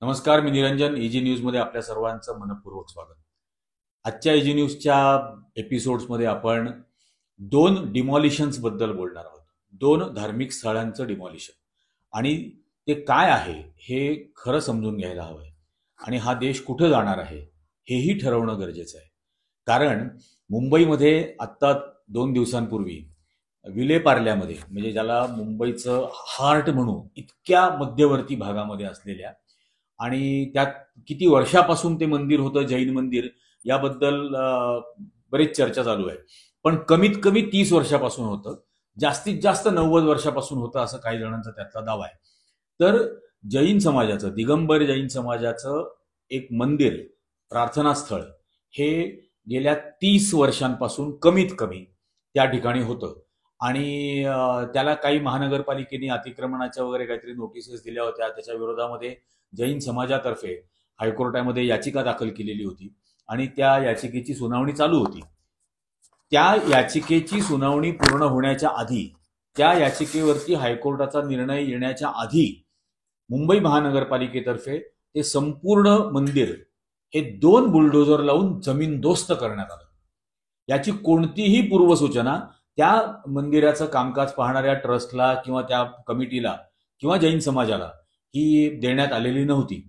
नमस्कार, मी निरंजन. इजी न्यूजमध्ये आपल्या सर्वांचं मनपूर्वक स्वागत. आजच्या इजी न्यूजच्या एपिसोड्समध्ये आपण दोन डिमॉलिशन्स बद्दल बोलणार आहोत. दोन धार्मिक स्थळांचं डिमॉलिशन आणि ते काय आहे हे खरं समजून घ्यायला हवं आहे. आणि हा देश कुठं जाणार आहे हेही ठरवणं गरजेचं आहे. कारण मुंबईमध्ये आत्ता 2 दिवसांपूर्वी विलेपार्ल्यामध्ये, म्हणजे ज्याला मुंबईचं हार्ट म्हणू, इतक्या मध्यवर्ती भागामध्ये असलेल्या आणि त्यात किती वर्षापासून ते मंदिर होतं, जैन मंदिर, याबद्दल बरीच चर्चा चालू आहे. पण कमीत कमी 30 वर्षापासून होतं, जास्तीत जास्त 90 वर्षापासून होतं, असं काही जणांचा त्यातला दावा आहे. तर जैन समाजाचं, दिगंबर जैन समाजाचं एक मंदिर, प्रार्थनास्थळ, हे गेल्या 30 वर्षांपासून कमीत कमी त्या ठिकाणी होतं. आणि त्याला काही महानगरपालिकेने अतिक्रमणाच्या वगैरे काहीतरी नोटिसेस दिल्या होत्या. त्याच्या विरोधामध्ये जैन समाजातर्फे हायकोर्टामध्ये याचिका दाखल केलेली होती आणि त्या याचिकेची सुनावणी चालू होती. त्या याचिकेची सुनावणी पूर्ण होण्याच्या आधी, त्या याचिकेवरती हायकोर्टाचा निर्णय येण्याच्या आधी, मुंबई महानगरपालिकेतर्फे ते संपूर्ण मंदिर हे 2 बुलडोजर लावून जमीनदोस्त करण्यात आलं. याची कोणतीही पूर्वसूचना त्या मंदिराचं कामकाज पाहणाऱ्या ट्रस्टला किंवा त्या कमिटीला किंवा जैन समाजाला ही देण्यात आलेली नव्हती.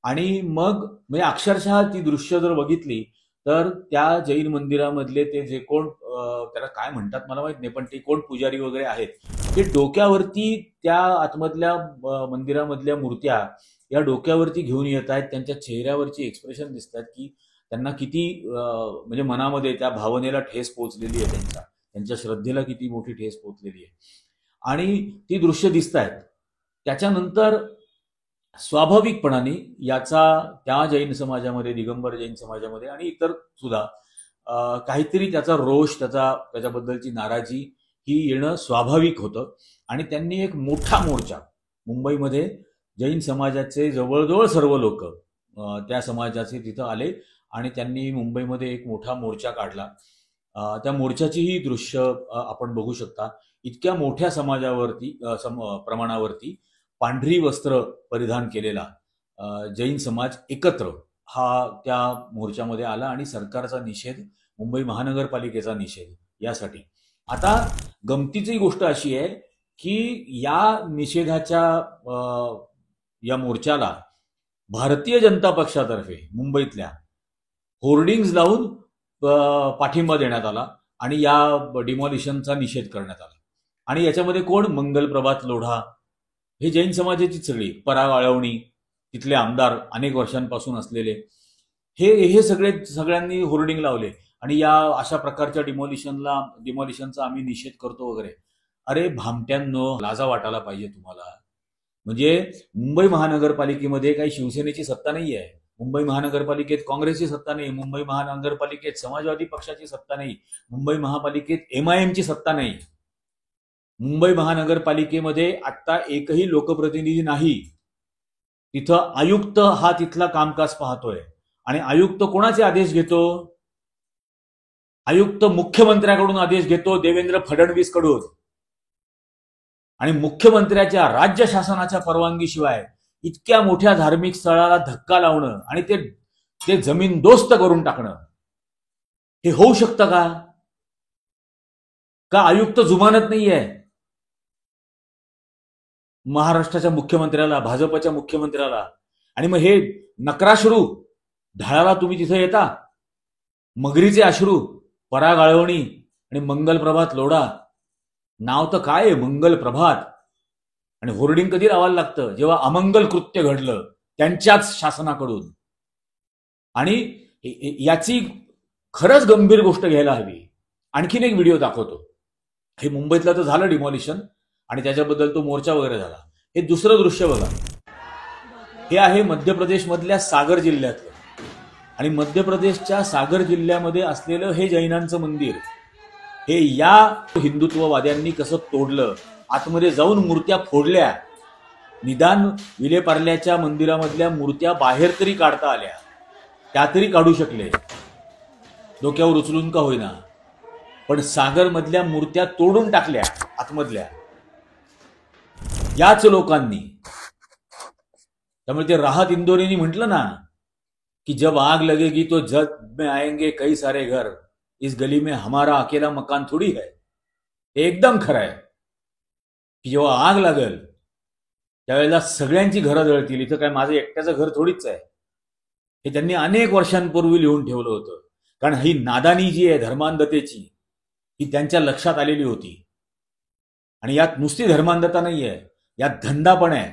आणि मग म्हणजे अक्षरशः ती दृश्य जर बघितली तर त्या जैन मंदिरामधले ते जे कोण, त्याला काय म्हणतात मला माहित नाही, पण ते कोण पुजारी वगैरे आहेत, ते डोक्यावरती त्या आतमधल्या मंदिरामधल्या मूर्त्या या डोक्यावरती घेऊन येत आहेत. त्यांच्या चेहऱ्यावरची एक्सप्रेशन दिसतात की त्यांना किती म्हणजे मनामध्ये त्या भावनेला ठेस पोहोचलेली आहे, त्यांच्या श्रद्धेला किती मोठी ठेस पोहोचलेली आहे. आणि ती दृश्य दिसत आहेत. त्याच्यानंतर स्वाभाविकपणाने याचा त्या जैन समाजामध्ये, दिगंबर जैन समाजामध्ये आणि इतर सुद्धा काहीतरी त्याचा रोष, त्याच्याबद्दलची नाराजी ही येणं स्वाभाविक होतं. आणि त्यांनी एक मोठा मोर्चा मुंबईमध्ये, जैन समाजाचे जवळजवळ सर्व लोक त्या समाजाचे तिथं आले आणि त्यांनी मुंबईमध्ये एक मोठा मोर्चा काढला. त्या मोर्चाचीही दृश्य आपण बघू शकता. इतक्या मोठ्या समाजावरती प्रमाणावरती पांढरी वस्त्र परिधान केलेला जैन समाज एकत्र हा त्या मोर्चामध्ये आला आणि सरकारचा निषेध, मुंबई महानगरपालिकेचा निषेध यासाठी. आता गमतीची गोष्ट अशी आहे की या निषेधाच्या या मोर्चाला भारतीय जनता पक्षातर्फे मुंबईतल्या होर्डिंग्ज लावून पाठिंबा देण्यात आला आणि या डिमॉलिशनचा निषेध करण्यात आला. आणि याच्यामध्ये कोण? मंगल प्रभात लोढा, हे जैन समाजाची सगळी, पराग आळवणी, तिथले आमदार अनेक वर्षांपासून असलेले, हे सगळ्यांनी होर्डिंग लावले आणि या अशा प्रकारच्या डिमॉलिशनचा आम्ही निषेध करतो वगैरे. अरे भामट्यांनो, लाजा वाटायला पाहिजे तुम्हाला. म्हणजे मुंबई महानगरपालिकेमध्ये काही शिवसेनेची सत्ता नाही आहे, मुंबई महानगरपालिकेत काँग्रेसची सत्ता नाही, मुंबई महानगरपालिकेत समाजवादी पक्षाची सत्ता नाही, मुंबई महापालिकेत MIMची सत्ता नाही. मुंबई महानगरपालिकेमध्ये आता एकही लोकप्रतिनिधी नाही. तिथं आयुक्त हा तिथला कामकाज पाहतोय. आणि आयुक्त कोणाचे आदेश घेतो? आयुक्त मुख्यमंत्र्याकडून आदेश घेतो, देवेंद्र फडणवीस कडून. आणि मुख्यमंत्र्याच्या, राज्य शासनाच्या परवानगीशिवाय इतक्या मोठ्या धार्मिक स्थळाला धक्का लावणं आणि ते जमीनदोस्त करून टाकणं हे होऊ शकतं का? का आयुक्त जुमानत नाहीये महाराष्ट्राच्या मुख्यमंत्र्याला, भाजपच्या मुख्यमंत्र्याला? आणि मग हे नक्राश्रू ढाळाला तुम्ही तिथे येता, मगरीचे अश्रू, पराग आळवणी आणि मंगल प्रभात लोढा. नाव तर काय आहे, मंगल प्रभात. आणि होर्डिंग कधी लावायला लागतं? जेव्हा अमंगल कृत्य घडलं त्यांच्याच शासनाकडून. आणि याची खरंच गंभीर गोष्ट घ्यायला हवी. आणखीन एक व्हिडिओ दाखवतो. हे मुंबईतलं तर झालं डिमॉलिशन आणि त्याच्याबद्दल तो मोर्चा वगैरे झाला. हे दुसरं दृश्य बघा. हे आहे मध्य प्रदेशमधल्या सागर जिल्ह्यातलं. आणि मध्य प्रदेशच्या सागर जिल्ह्यामध्ये असलेलं हे जैनांचं मंदिर, हे या हिंदुत्ववाद्यांनी कसं तोडलं, आतमध्ये जाऊन मूर्त्या फोडल्या. निदान विलेपार्ल्याच्या मंदिरामधल्या मूर्त्या बाहेर तरी काढता आल्या, त्या तरी काढू शकले, डोक्यावर उचलून का होईना. पण सागरमधल्या मूर्त्या तोडून टाकल्या आतमधल्या. याच लोकांनी त्यामुळे ते राहत इंदोरीनी म्हटलं ना की जब आग लगेगी तो जग में आएंगे कई सारे घर, इस गली में हमारा अकेला मकान थोडी है. हे एकदम खरं आहे की जेव्हा आग लागेल त्यावेळेला सगळ्यांची घरं जळतील. इथं काय माझं एकट्याचं घर थोडीच आहे. हे त्यांनी अनेक वर्षांपूर्वी लिहून ठेवलं होतं. कारण ही नादानी जी आहे धर्मांधतेची, ही त्यांच्या लक्षात आलेली होती. आणि यात नुसती धर्मांधता नाही आहे, यात धंदा पण आहे.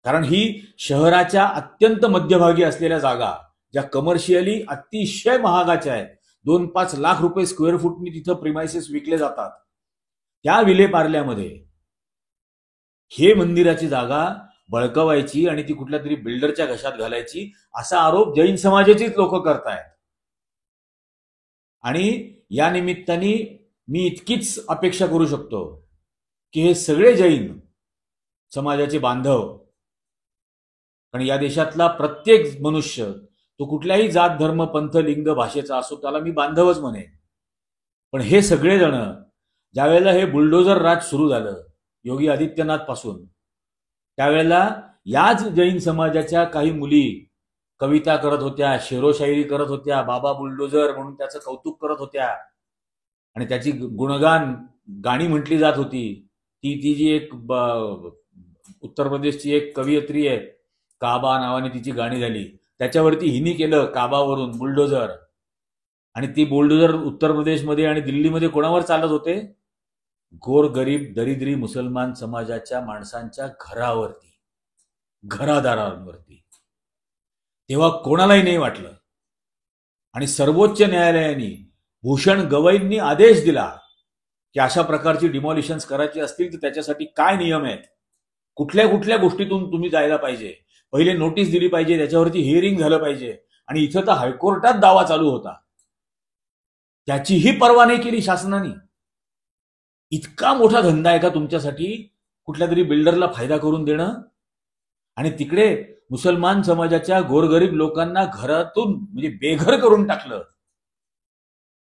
कारण ही शहराच्या अत्यंत मध्यभागी असलेल्या जागा ज्या कमर्शियली अतिशय महागाच्या आहेत, 2-5 लाख रुपये स्क्वेअर फूटनी तिथं प्रिमायसेस विकले जातात, त्या विलेपार्ल्यामध्ये हे मंदिराची जागा बळकवायची आणि ती कुठल्या तरी बिल्डरच्या घशात घालायची असा आरोप जैन समाजाचीच लोक करतायत. आणि या निमित्ताने मी इतकीच अपेक्षा करू शकतो की हे सगळे जैन समाजाचे बांधव, कारण या देशातला प्रत्येक मनुष्य तो कुठल्याही जात धर्म पंथ लिंग भाषेचा असो त्याला मी बांधवच म्हणेन. पण हे सगळेजण ज्यावेळेला हे बुलडोजर राज सुरू झालं योगी आदित्यनाथ पासून, त्यावेळेला याच जैन समाजाच्या काही मुली कविता करत होत्या, शेरोशायरी करत होत्या, बाबा बुलडोजर म्हणून त्याचं कौतुक करत होत्या आणि त्याची गुणगान गाणी म्हटली जात होती. ती जी एक उत्तर प्रदेशची एक कवयित्री आहे काबा नावाने तिची गाणी झाली, त्याच्यावरती हिनी केलं काबावरून बुलडोजर. आणि ती बुलडोजर उत्तर प्रदेशमध्ये आणि दिल्लीमध्ये कोणावर चालत होते? गोर गरीब दरिद्री मुसलमान समाजाच्या माणसांच्या घरावरती, घरादारांवरती. तेव्हा कोणालाही नाही वाटलं. आणि सर्वोच्च न्यायालयाने भूषण गवईंनी आदेश दिला की अशा प्रकारची डिमॉलिशन्स करायची असतील तर त्याच्यासाठी काय नियम आहेत, कुठल्या कुठल्या गोष्टीतून तुम्ही जायला पाहिजे, पहिले नोटीस दिली पाहिजे, त्याच्यावरती हिअरिंग झालं पाहिजे. आणि इथं तर हायकोर्टात दावा चालू होता, त्याचीही पर्वा नाही केली शासनाने. इतका मोठा धंदा आहे का तुमच्यासाठी कुठल्या तरी बिल्डरला फायदा करून देणं? आणि तिकडे मुसलमान समाजाच्या गोरगरीब लोकांना घरातून म्हणजे बेघर करून टाकलं.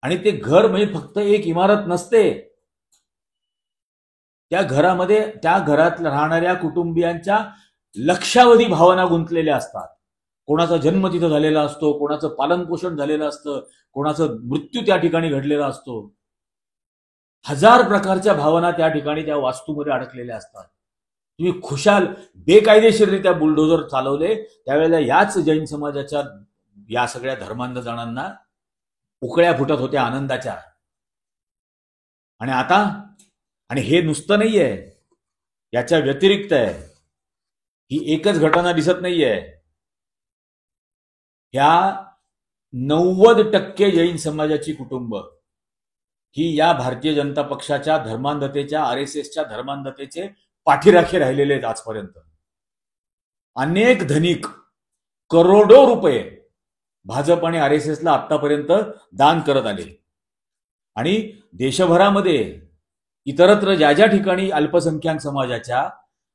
आणि ते घर म्हणजे फक्त एक इमारत नसते, त्या घरामध्ये त्या घरात राहणाऱ्या कुटुंबियांच्या लक्षावधी भावना गुंतलेल्या असतात. कोणाचा जन्म तिथं झालेला असतो, कोणाचं पालनपोषण झालेलं असतं, कोणाचा मृत्यू त्या ठिकाणी घडलेला असतो. 1000 प्रकारच्या भावना त्या ठिकाणी त्या वास्तूमध्ये अडकलेल्या असतात. तुम्ही खुशाल बेकायदेशीररित्या बुलडोजर चालवले त्यावेळेला याच जैन समाजाच्या या सगळ्या धर्मांध जणांना उकळ्या फुटत होत्या आनंदाच्या. आणि आता आणि हे नुसतं नाहीये, याच्या व्यतिरिक्त आहे. ही एकच घटना दिसत नाहीये. ह्या 90% जैन समाजाची कुटुंब ही या भारतीय जनता पक्षाच्या धर्मांधतेच्या RSSच्या धर्मांधतेचे पाठीराखे राहिलेले आहेत आजपर्यंत. अनेक धनिक करोडो रुपये भाजप आणि RSSला आतापर्यंत दान करत आले. आणि देशभरामध्ये इतरत्र ज्या ज्या ठिकाणी अल्पसंख्याक समाजाच्या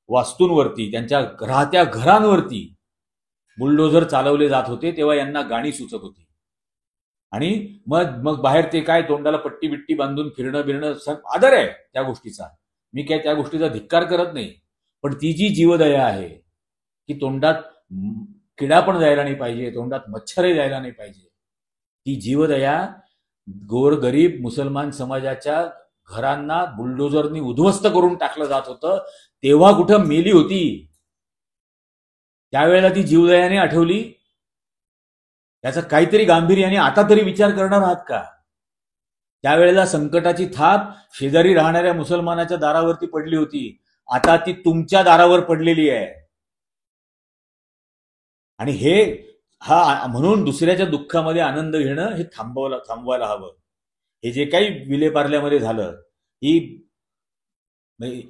वास्तूंवरती त्यांच्या राहत्या घरांवरती बुलडोझर चालवले जात होते तेव्हा यांना गाणी सुचत होती. आणि मग बाहेर ते काय तोंडाला पट्टी बिट्टी बांधून फिरणं बिरणं आदर आहे त्या गोष्टीचा, मी काय त्या गोष्टीचा धिक्कार करत नाही. पण ती जी जीवदया आहे की तोंडात किडा पण जायला नाही पाहिजे, तोंडात मच्छरही जायला नाही पाहिजे, ती जीवदया गोरगरीब मुसलमान समाजाच्या घरांना बुलडोजरनी उद्ध्वस्त करून टाकलं जात होतं तेव्हा कुठं मेली होती? त्यावेळेला ती जीवदयाने आठवली? याचा काहीतरी गांभीर्याने आता तरी विचार करणार आहात का? त्यावेळेला संकटाची थाप शेजारी राहणाऱ्या मुसलमानाच्या दारावरती पडली होती, आता ती तुमच्या दारावर पडलेली आहे. आणि म्हणून दुसऱ्याच्या दुःखामध्ये आनंद घेणं हे थांबवायला हवं. हे जे काही विलेपार्ल्यामध्ये झालं ही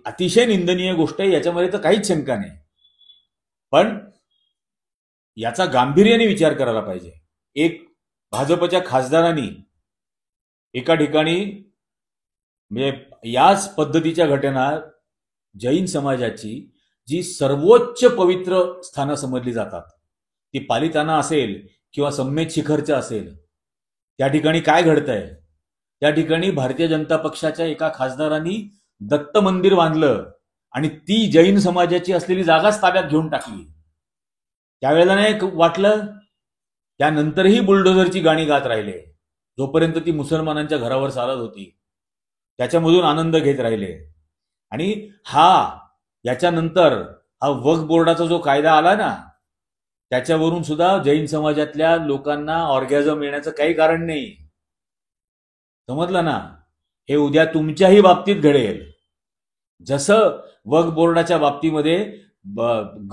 अतिशय निंदनीय गोष्ट आहे, याच्यामध्ये तर काहीच शंका नाही. पण याचा गांभीर्याने विचार करायला पाहिजे. एक भाजपच्या खासदारांनी एका ठिकाणी म्हणजे याच पद्धतीच्या घटना जैन समाजाची जी सर्वोच्च पवित्र स्थानं समजली जातात, ती पालिताना असेल किंवा सम्मेद शिखरचं असेल, त्या ठिकाणी काय घडतंय? त्या ठिकाणी भारतीय जनता पक्षाच्या एका खासदारांनी दत्त मंदिर बांधलं आणि ती जैन समाजाची असलेली जागाच ताब्यात घेऊन टाकली. त्यावेळेला नाही वाटलं, त्यानंतरही बुलडोझरची गाणी गात राहिले. जोपर्यंत ती मुसलमानांच्या घरावर चालत होती त्याच्यामधून आनंद घेत राहिले. आणि याच्यानंतर हा वक्फ बोर्डाचा जो कायदा आला ना, त्याच्यावरून सुद्धा जैन समाजातल्या लोकांना ऑर्गॅझम येण्याचं काही कारण नाही. समजलं ना? हे उद्या तुमच्याही बाबतीत घडेल. जसं वक्फ बोर्डाच्या बाबतीमध्ये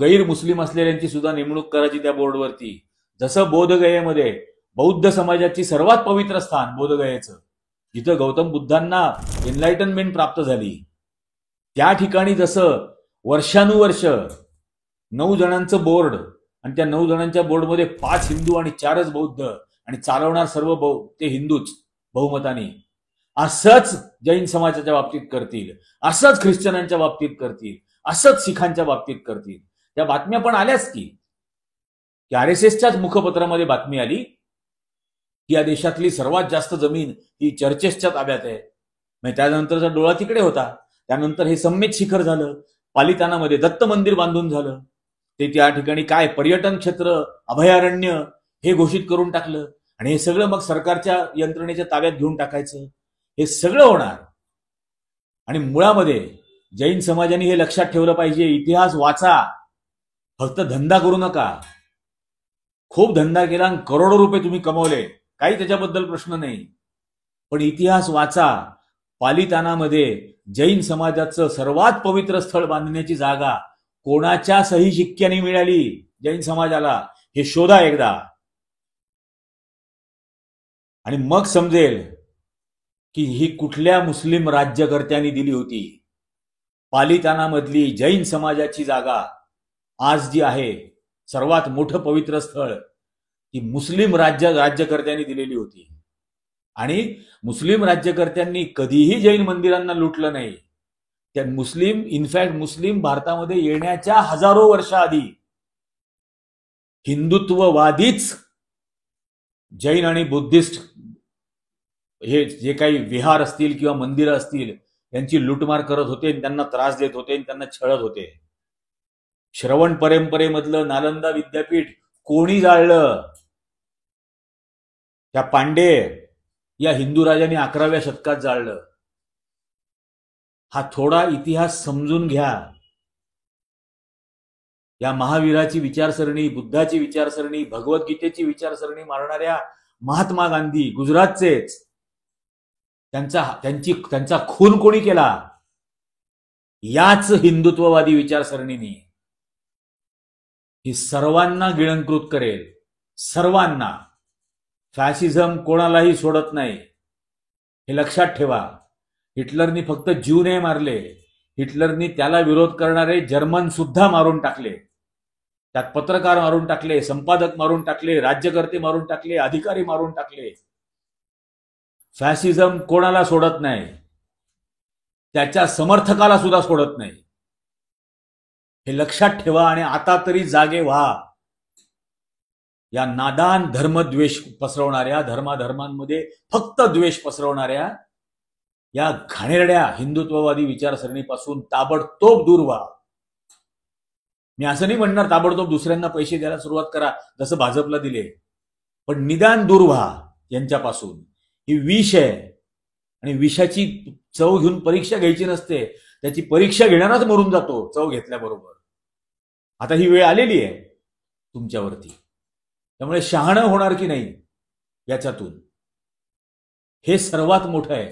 गैर मुस्लिम असलेल्यांची सुद्धा नेमणूक करायची त्या बोर्डवरती, जसं बोधगयेमध्ये बौद्ध समाजाची सर्वात पवित्र स्थान बोधगयेचं, जिथं गौतम बुद्धांना एनलाइटनमेंट प्राप्त झाली, त्या ठिकाणी जसं वर्षानुवर्ष 9 जणांचं बोर्ड, आणि त्या 9 जणांच्या बोर्डमध्ये 5 हिंदू आणि 4च बौद्ध, आणि चालवणार सर्व ते हिंदूच बहुमताने, असंच जैन समाजाच्या बाबतीत करतील, असंच ख्रिश्चनांच्या बाबतीत करतील, असंच शिखांच्या बाबतीत करतील. त्या बातम्या पण आल्याच की RSSच्याच मुखपत्रामध्ये बातमी आली की या देशातली सर्वात जास्त जमीन ही चर्चेसच्या ताब्यात आहे. म्हणजे त्यानंतरचा डोळा तिकडे होता. त्यानंतर हे सम्मेत शिखर झालं, पालितानामध्ये दत्त मंदिर बांधून झालं, ते त्या ठिकाणी काय पर्यटन क्षेत्र, अभयारण्य हे घोषित करून टाकलं, आणि हे सगळं मग सरकारच्या यंत्रणेच्या ताब्यात घेऊन टाकायचं. हे सगळं होणार. आणि मुळामध्ये जैन समाजाने हे लक्षात ठेवलं पाहिजे, इतिहास वाचा, फक्त धंदा करू नका. खूप धंदा केला आणि करोडो रुपये तुम्ही कमवले, काही त्याच्याबद्दल प्रश्न नाही, पण इतिहास वाचा. पालितानामध्ये जैन समाजाचं सर्वात पवित्र स्थळ बांधण्याची जागा कोणाच्या सही शिक्क्याने मिळाली जैन समाजाला, हे शोधा एकदा, आणि मग समजेल की ही कुठल्या मुस्लिम राज्यकर्त्यांनी दिली होती. पालितानामधली जैन समाजाची जागा आज जी आहे, सर्वात मोठं पवित्र स्थळ, ती मुस्लिम राज्यकर्त्यांनी दिलेली होती. आणि मुस्लिम राज्यकर्त्यांनी कधीही जैन मंदिरांना लुटलं नाही. त्या मुस्लिम भारतामध्ये येण्याच्या हजारो वर्षाआधी हिंदुत्ववादीच जैन आणि बुद्धिस्ट हे जे काही विहार असतील किंवा मंदिरं असतील यांची लुटमार करत होते, त्यांना त्रास देत होते, त्यांना छळत होते. श्रवण परंपरेमधलं नालंदा विद्यापीठ कोणी जाळलं? त्या पांडे या हिंदू राजांनी 11व्या शतकात जाळलं. हा थोडा इतिहास समजून घ्या. या महावीराची विचारसरणी, बुद्धाची विचारसरणी, भगवद्गीतेची विचारसरणी मारणाऱ्या महात्मा गांधी गुजरातचेच, त्यांचा खून कोणी केला? याच हिंदुत्ववादी विचारसरणीने. ही सर्वांना गिळंकृत करेल, सर्वांना. फॅसिझम कोणालाही सोडत नाही, हे लक्षात ठेवा. हिटलरनी फक्त ज्यू नाही मारले, हिटलरनी त्याला विरोध करणारे जर्मन सुद्धा मारून टाकले. त्यात पत्रकार मारून टाकले, संपादक मारून टाकले, राज्यकर्ते मारून टाकले, अधिकारी मारून टाकले. फॅसिझम कोणाला सोडत नाही, त्याच्या समर्थकाला सुद्धा सोडत नाही. हे लक्षात ठेवा. आणि आता तरी जागे व्हा. या नादान धर्मद्वेष पसरवणाऱ्या, धर्माधर्मांमध्ये फक्त द्वेष पसरवणाऱ्या या घाणेरड्या हिंदुत्ववादी विचारसरणीपासून ताबडतोब दूर व्हा. मी असं नाही म्हणणार ताबडतोब दुसऱ्यांना पैसे द्यायला सुरुवात करा जसं भाजपला दिले, पण निदान दूर व्हा यांच्यापासून. ही विष आहे, आणि विषाची चव घेऊन परीक्षा घ्यायची नसते, त्याची परीक्षा घेणाराच मरून जातो चव घेतल्याबरोबर. आता ही वेळ आलेली आहे तुमच्यावरती, त्यामुळे शहाणं होणार की नाही याच्यातून, हे सर्वात मोठं आहे.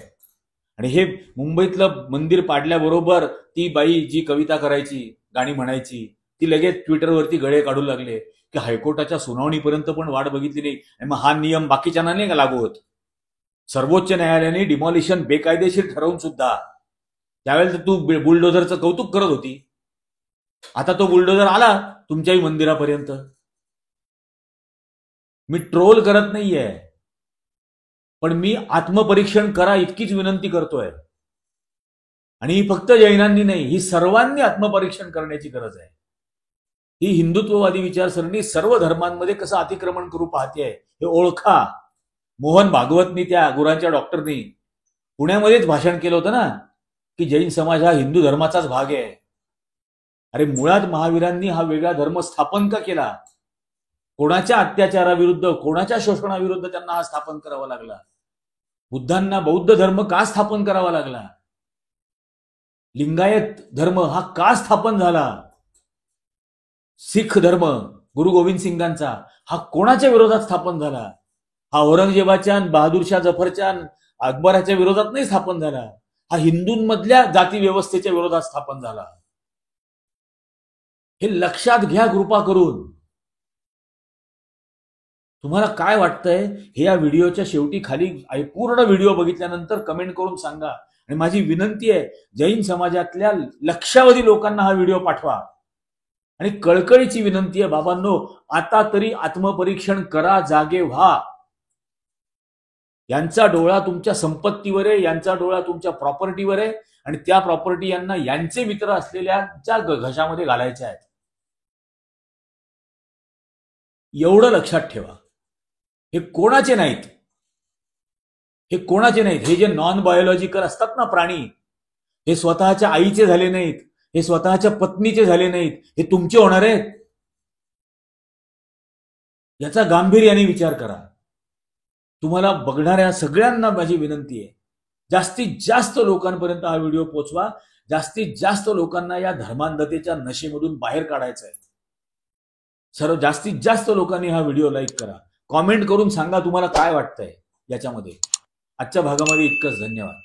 आणि हे मुंबईतलं मंदिर पाडल्याबरोबर ती बाई जी कविता करायची, गाणी म्हणायची, ती लगेच ट्विटरवरती गळे काढू लागले की हायकोर्टाच्या सुनावणीपर्यंत पण वाट बघितली नाही, आणि मग हा नियम बाकीच्यांना नाही का लागू होत. सर्वोच्च न्यायालयाने डिमॉलिशन बेकायदेशीर ठरवून सुद्धा त्यावेळेला तू बुलडोझरचं कौतुक करत होती. आता तो बुलडोझर आला तुमच्याही मंदिरापर्यंत. मी ट्रोल करत नाहीये, पण मी आत्मपरीक्षण करा इतकीच विनंती करतोय. आणि फक्त जैनांनी नाही, ही सर्वांनी आत्मपरीक्षण करण्याची गरज आहे. ही हिंदुत्ववादी विचारसरणी सर्व धर्मांमध्ये कसं अतिक्रमण करू पाहते हे ओळखा. मोहन भागवतनी, त्या गुरांच्या डॉक्टरनी पुण्यामध्येच भाषण केलं होतं ना की जैन समाज हा हिंदू धर्माचाच भाग आहे. अरे मुळात महावीरांनी हा वेगळा धर्म स्थापन का केला? कोणाच्या अत्याचाराविरुद्ध, कोणाच्या शोषणाविरुद्ध त्यांना हा स्थापन करावा लागला? बुद्धांना बौद्ध धर्म का स्थापन करावा लागला? लिंगायत धर्म हा का स्थापन झाला? सिख धर्म गुरु गोविंद सिंगांचा हा कोणाच्या विरोधात स्थापन झाला? हा औरंगजेबाच्या, बहादूरशाह जफरच्या, अकबराच्या विरोधात नाही स्थापन झाला. हा हिंदूंमधल्या जाती व्यवस्थेच्या विरोधात स्थापन झाला. हे लक्षात घ्या कृपा करून. तुम्हाला काय वाटतंय हे या व्हिडिओच्या शेवटी खाली पूर्ण व्हिडिओ बघितल्यानंतर कमेंट करून सांगा. आणि माझी विनंती आहे, जैन समाजातल्या लक्षावधी लोकांना हा व्हिडिओ पाठवा. आणि कळकळीची विनंती आहे, बाबांनो आता तरी आत्मपरीक्षण करा, जागे व्हा. यांचा डोळा तुमच्या संपत्तीवर आहे, यांचा डोळा तुमच्या प्रॉपर्टीवर आहे, आणि त्या प्रॉपर्टी यांना यांचे मित्र असलेल्या घशामध्ये घालायच्या आहेत. एवढं लक्षात ठेवा. हे कोणाचे नाहीत, हे कोणाचे नाहीत. हे जे नॉन बायोलॉजिकल असतात ना प्राणी, हे स्वतःच्या आईचे झाले नाहीत, हे स्वतःच्या पत्नीचे झाले नाहीत, हे तुमचे होणार आहेत. याचा गांभीर्याने विचार करा. तुम्हाला बघणाऱ्या सगळ्यांना माझी विनंती आहे, जास्तीत जास्त लोकांपर्यंत हा व्हिडिओ पोहोचवा. जास्तीत जास्त लोकांना या धर्मांधतेच्या नशेमधून बाहेर काढायचं आहे. जास्तीत जास्त लोकांनी हा व्हिडिओ लाईक करा. कॉमेंट करून सांगा तुम्हाला काय वाटतंय याच्यामध्ये. आजच्या भागामध्ये इतकंच. धन्यवाद.